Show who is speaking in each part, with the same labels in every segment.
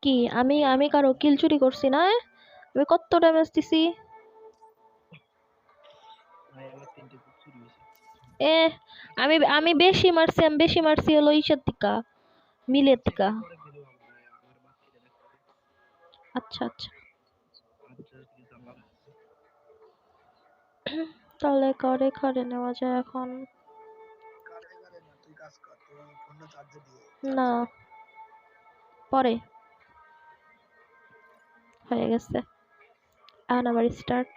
Speaker 1: কি আমি আমি কারো কিল চুরি করছি না? আমি কত ড্যামেজ দিছি? এ আমি আমি বেশি মারছি, আমি বেশি মারছি হলো ইসের থেকে, মিলের থেকে। আচ্ছা আচ্ছা, তাহলে করে খরে নেওয়া যায় এখন। না, পরে হয়ে গেছে, এখন আবার স্টার্ট।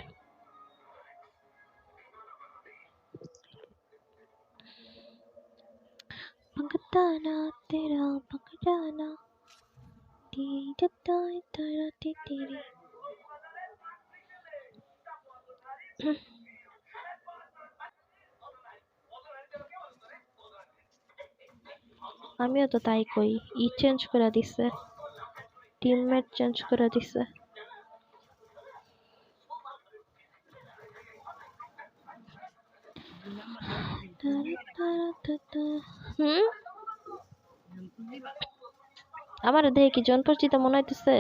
Speaker 1: पकड़ना तेरा पकड़ना तेरी तेरा तेरी। আমিও তো তাই কই, ই চেঞ্জ করে দিছে, টিমমেট চেঞ্জ করে দিছে। হুম, আমার দেখে কি জন পরিচিত মনে হইতেছে?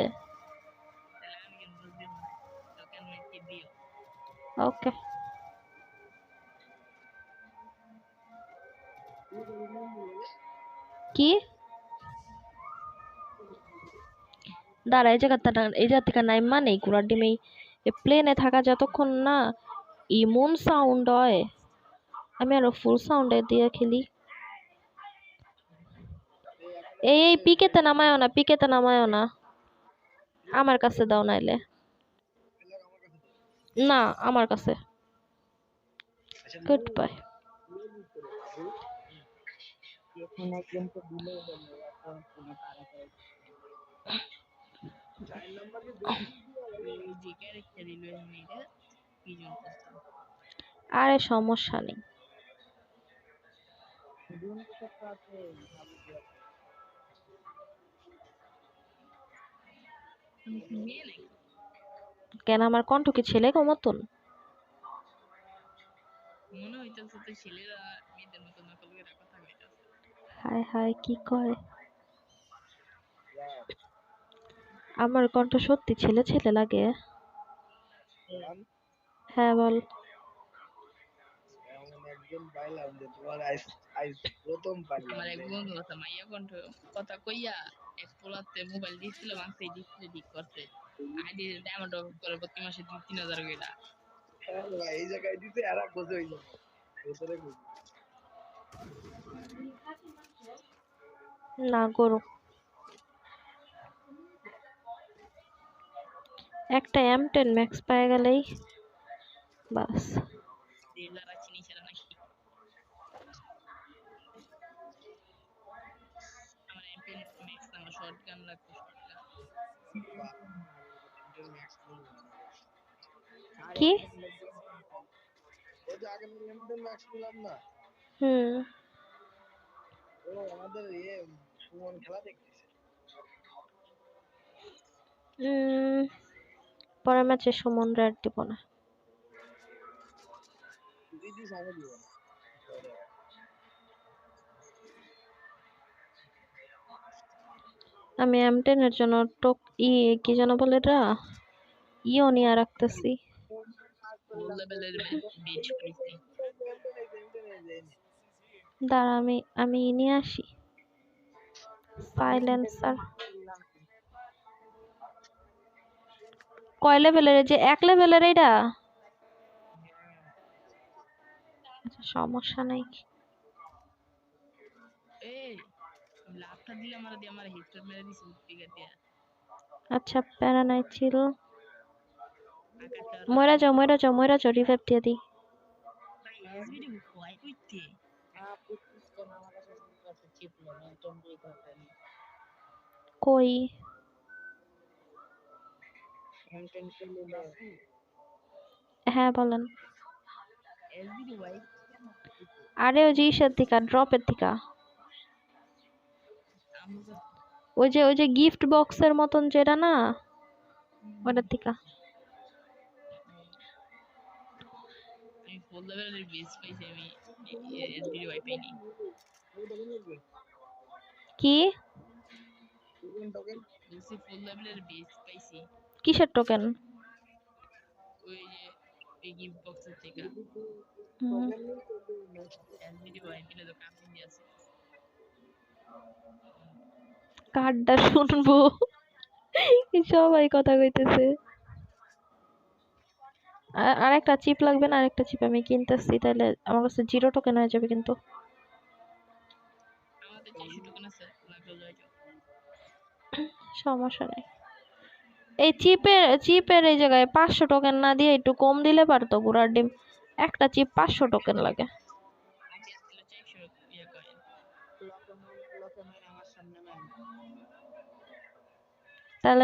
Speaker 1: ওকে, কি দাঁড়া, এই জায়গা থেকে নাইমা নেই ঘোড়ার ডিমে প্লেনে থাকা যতক্ষণ না ইমন সাউন্ড হয়, আমি আরো ফুল সাউন্ডে দিয়ে খেলি। এই পিকেতে নামায়ও না, পিকেতে নামায়ও না, আমার কাছে দাও নাইলে। না, আমার কাছে। Good bye. আরে সমস্যা নেই। কেন আমার কণ্ঠ কি ছেলে গো মতন? হায় হায়, কি কয়? আমার কণ্ঠ সত্যি ছেলে ছেলে লাগে? হ্যাঁ বল। না গরু, একটা M10 ম্যাক্স পেয়ে গেলেই বাস। কি? হুম, পরের ম্যাচে সুমন রেড দিব না। আমি M10 এর জন্য টক কি যেন বলে এটা, ইও নিয়ে রাখতেছি। দাঁড়া, আমি নিয়ে আসি সাইলেন্সার। কয় লেভেলের? যে 1 লেভেলের এইটা? আচ্ছা, সমস্যা নাই। আচ্ছা, প্যারা নাই, ছিল। ময়রা যাও, ময়রা যাও, ময়রা যাও, রিভাইভ দিয়ে দিই। কই? হ্যাঁ বলেন। আরে ওই যে ইসের থেকে, ড্রপের থেকে, ওই যে গিফট বক্সের মতন যেটা না, ওটার থেকে। কি?
Speaker 2: বলছি ফুল লেভেলের বেস পাইছি
Speaker 1: কিসের টোকেন?
Speaker 2: ওই যে এই গিফট বক্সের থেকে এলবিডি ভাই মিলে তো কামিং আছে
Speaker 1: কার্ডটা শুনবো। সবাই কথা কইতেছে। আর একটা চিপ লাগবে না? আরেকটা চিপ আমি কিনতেছি, তাহলে আমার কাছে 0 টোকেন হয়ে যাবে কিন্তু।
Speaker 2: আমাদের 400 টোকেন আছে লাগলে যাই
Speaker 1: সমস্যা নেই। এই চিপের এই জায়গায় 500 টোকেন না দিয়ে একটু কম দিলে পারতো গুড়ার ডিম। একটা চিপ 500 টোকেন লাগে।
Speaker 2: আগে আসছিল 400 ইয়ে কয়েন আমার সামনে ম্যাম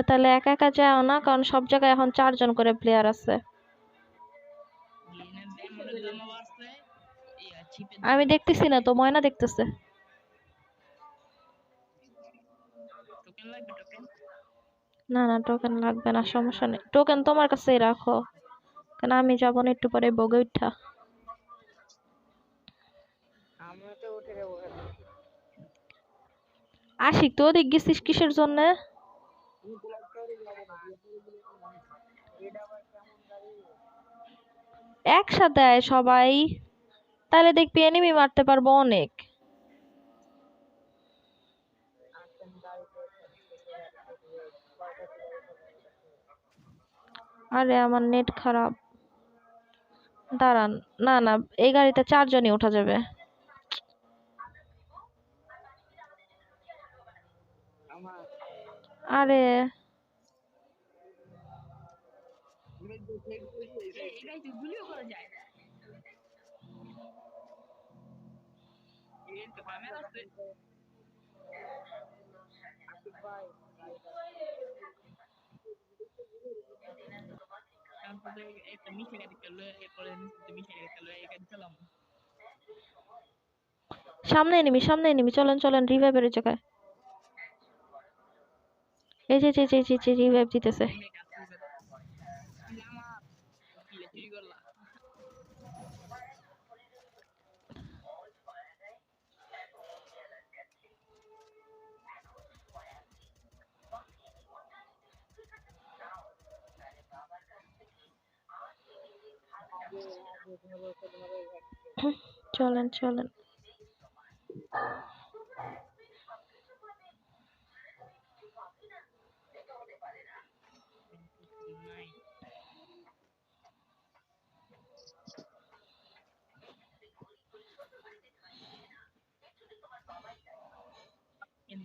Speaker 1: তাহলে একা একা যাও না, কারণ সব জায়গায় এখন 4 জন করে প্লেয়ার আছে।
Speaker 2: গেনের দাম মনে দাম বাড়ছে ইয়া চিপের
Speaker 1: আমি
Speaker 2: দাম
Speaker 1: দেখতেছি না তো, ময়না দেখতেছে।
Speaker 2: টোকেন লাগবে টোকেন
Speaker 1: না না, টোকেন লাগবে না, সমস্যা নেই। টোকেন তোমার কাছেই রাখো, কারণ আমি যাবো না একটু পরে বগে উঠা।
Speaker 2: আমরা তো উঠে যাবো
Speaker 1: আশিক, তো ওদিক গেছিস কিসের জন্য? একসাথে আয় সবাই, তাহলে দেখবি এনিমি মারতে পারবো অনেক। আরে আমার নেট খারাপ, দাঁড়ান। না না, এই গাড়িতে 4 জনই ওঠা যাবে। আরে
Speaker 2: এটাই তো গুলিও করা যায় এই তো ক্যামেরা আছে তারপরে একটা মিশে গাড়ি চললো এরপরে মিশে গাড়ি চললো এই গাড়ি চালাম
Speaker 1: সামনে এনিমি, চলেন চলেন রিভাইভের জায়গায়। এই যে যে যে যে যে রিভাইভ দিতেছে।
Speaker 2: চুরি করলা
Speaker 1: চলেন চলেন।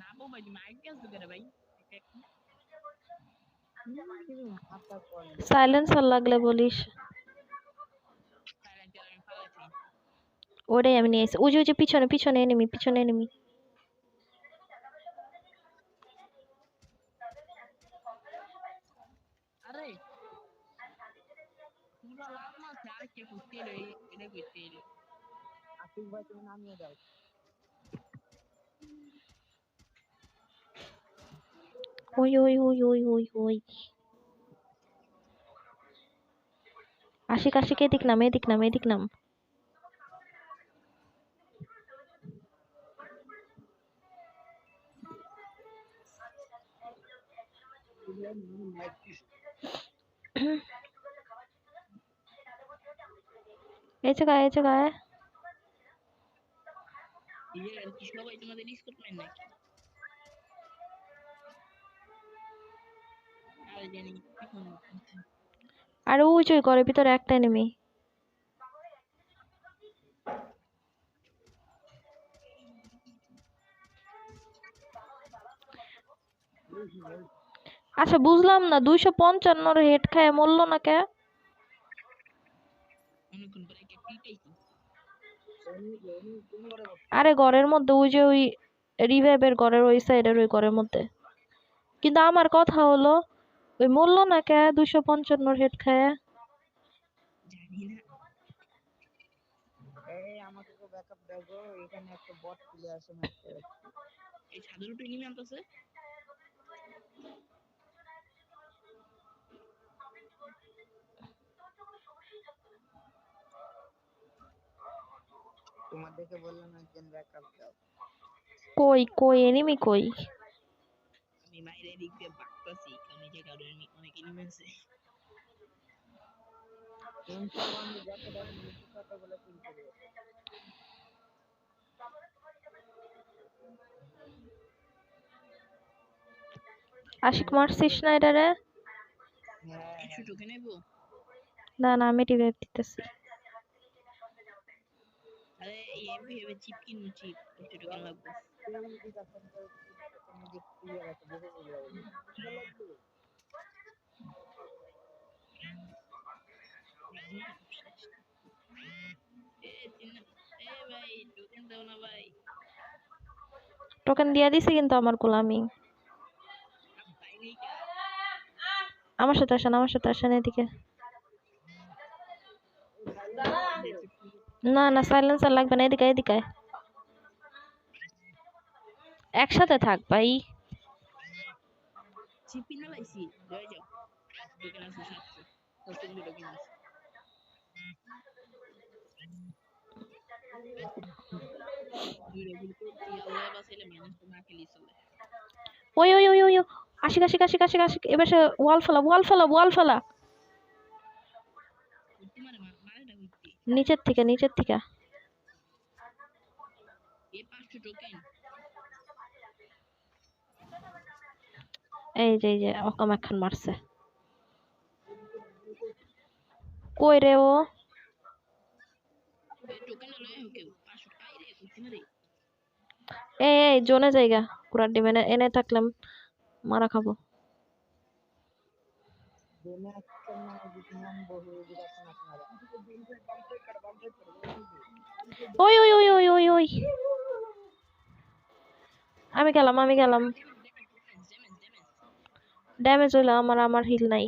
Speaker 2: না বউ ভাই তুমি আগে আসবে কেন ভাই
Speaker 1: সাইলেন্সার লাগলে বলিস।
Speaker 2: আমি ফালাইছি
Speaker 1: ওটাই আমি নিয়ে এসেছি। ওই যে পিছনে পিছনে এনিমি, পিছনে এনিমি।
Speaker 2: আরে পুরো লাল মাছ আর কে করতে এলো এটা করতে এলো আশিক ভাই তুমি নামিয়ে দাও
Speaker 1: ওই ওই ওই ওই ওই ওই আশিক আশিক, এদিক নাম এদিক নাম এদিক নাম। এই জায়গায় এই জায়গায়।
Speaker 2: কি সবাই তোমাদের ডিসকর্ড মেন নাকি আরে জানি পিছন
Speaker 1: আর ওই যে ঘরের ভিতরে একটা এনিমি। আচ্ছা বুঝলাম না, 255 হেড খায় মরলো না কে?
Speaker 2: অনেকক্ষণ পরে কে পিটাইছি
Speaker 1: আরে ঘরের মধ্যে, ওই যে ওই রিভাইভের ঘরের ওই সাইডের ওই ঘরের মধ্যে। কিন্তু আমার কথা হলো, ওই মরলো না কে 255 হেড খায়?
Speaker 2: জানি না এই আমাকে তো ব্যাকআপ দাও গো এখানে একটা বট প্লেয়ার আছে ম্যাচ করে এই ছাদের উপরে নেমে আনতেছে তোমার দেখে বললাম একজন ব্যাকআপ দাও
Speaker 1: কই কই এনিমি কই?
Speaker 2: আমি এই মাইরে দিক দিয়ে বাগতাছি কারণ এই জায়গা অনেক এনিমি আছে এমসব আমি যত ডাউন দিচ্ছি ততগুলো কিল করে
Speaker 1: আশিক মারছিস না এটা রে?
Speaker 2: হ্যাঁ 100 টোকেন নেবো
Speaker 1: না না, আমি রিভাইভ দিতেছি।
Speaker 2: আরে এই এমপি হবে চিপ কিনু চিপ 100 টোকেন লাগবে ভাই টোকেন দাও না ভাই
Speaker 1: টোকেন দিয়া দিছি কিন্তু আমার গোলামি। আমার সাথে আসেন, আমার সাথে আসেন এদিকে। না না, সাইলেন্সার লাগবে না, এদিকে এদিকে আয়। একসাথে থাক ভাই।
Speaker 2: চিপি না লাইছি রয়ে যাও টোকেন আছে 700 700 টোকেন আছে
Speaker 1: ওই ওই ওই ওই আশিক আশিক আশিক আশিক আশিক, এবার সে ওয়াল ফেলা ওয়াল ফেলা ওয়াল ফেলা। নিচের থেকে নিচের থেকে। এই যে অকাম এখন মারছে। কই রে ও? এই জোনে জায়গা পুরা ডিমেনে এনে থাকলাম মারা খাবো। ওই ওই ওই ওই ওই ওই আমি গেলাম। ড্যামেজ হইলো আমার, আমার হিল নাই।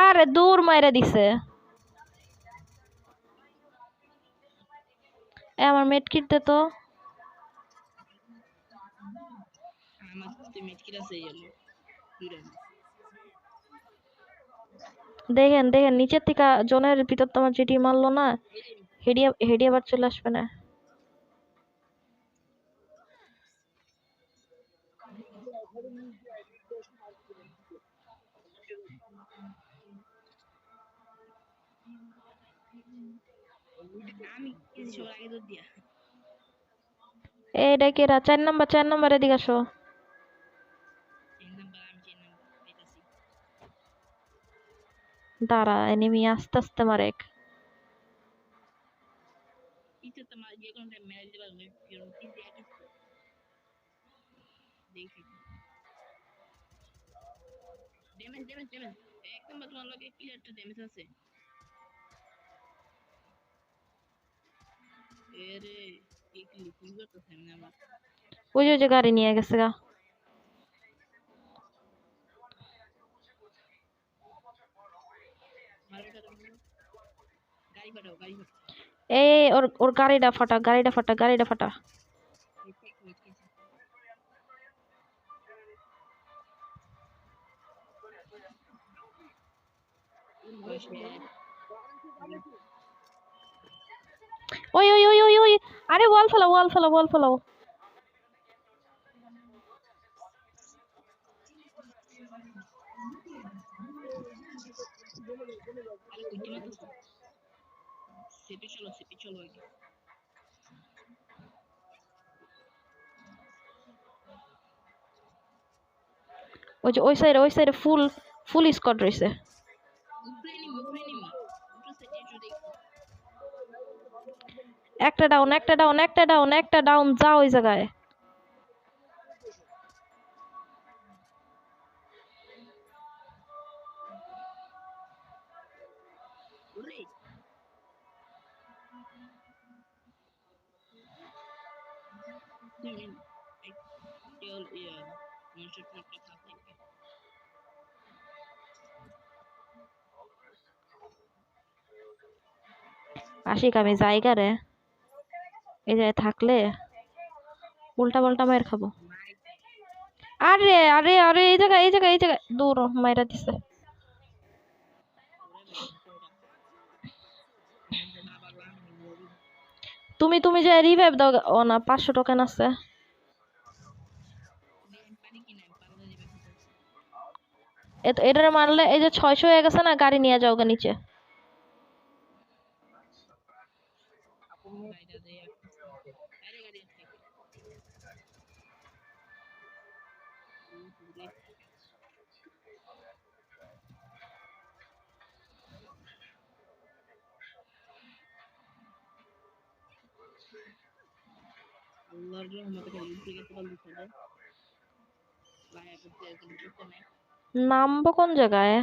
Speaker 1: আরে দূর মাইরা দিছে। আমার মেডকিট দে তো। দেখেন দেখেন নিচের থেকে জোনের ভিতর তোমার জিটি মারলো না, হেডি আবার চলে আসবে না। এইটা কেরা? 4 নাম্বার এদিকে আসো। দাঁড়া, এনিমি আস্তে আস্তে মারে। ওই যে গাড়ি নিয়ে গেছে গা। এই ওর ওর গাড়িটা ফাটা, গাড়িটা ফাটা, গাড়িটা ফাটা। ওই ওই ওই ওই ওই আরে ওয়াল ফেলাও ওয়াল ফেলাও ওয়াল ফেলাও। ওই যে ওই সাইডে ফুল ফুল স্কোয়াড রয়েছে। একটা ডাউন একটা ডাউন একটা ডাউন একটা ডাউন, যা ওই জায়গায়। আশিক আমি জায়গা রে, এই জায়গায় থাকলে উল্টা পাল্টা মায়ের খাবো। আরে আরে আরে এই জায়গায় এই জায়গায় এই জায়গায় দূর মায়েরা দিছে। তুমি তুমি যে রিভাইভ দাও। ও না, 500 টোকেন আছে। এটারে মারলে এই যে 600 হয়ে গেছে না, গাড়ি নিয়ে যাও গা নিচে।
Speaker 2: আপু গাড়িটা দিয়ে বাইরে গাড়ি আছে দূরে আল্লাহর রহমতে খালি উপরে গেছে বল দিছে রে লায়া করতে একদম করতে নাই
Speaker 1: নামবো কোন জায়গায়?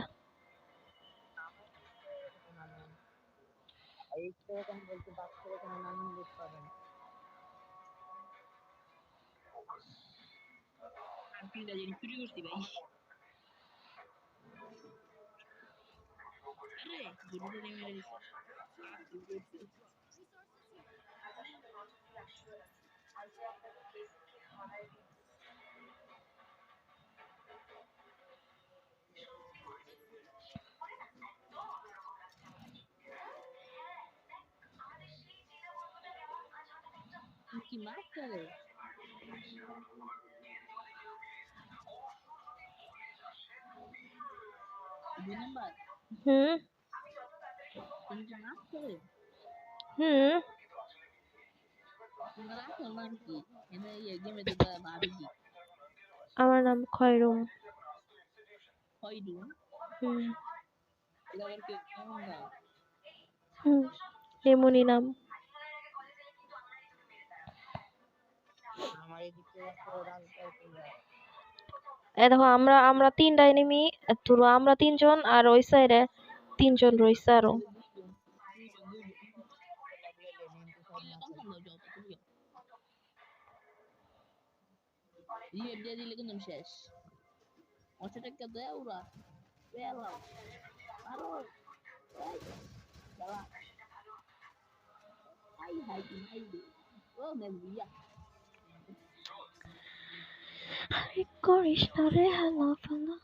Speaker 2: এই তো এখন বলতে বাস করে কোনো নানান লোক পাবেন আন্টিটা যেন চুরি করছি ভাই আরে গরুটা নিয়ে মেরে দিছে চুরি করছি কি মারছে রে 2 নাম্বার
Speaker 1: হুম
Speaker 2: তুমি মারছে রে
Speaker 1: হুম
Speaker 2: তোমার আসল নাম কি এনে এই গেমে তো ভাবি কি
Speaker 1: আমার নাম খয়রুম।
Speaker 2: হয়ডু
Speaker 1: হুম
Speaker 2: এটা আবার কেমন নাম
Speaker 1: হুম এমনই নাম।
Speaker 2: আমার এদিকে রাজটাই
Speaker 1: এ দেখো আমরা আমরা 3টা এনিমি, ধরো আমরা 3জন আর ওই সাইডে 3জন রইছে আরো।
Speaker 2: শেষ অশো টাকা দেয় ওরা পেলাম আরো হাই হাই হাই ও মেয়া
Speaker 1: আরে করিস না রে হালা ফালা।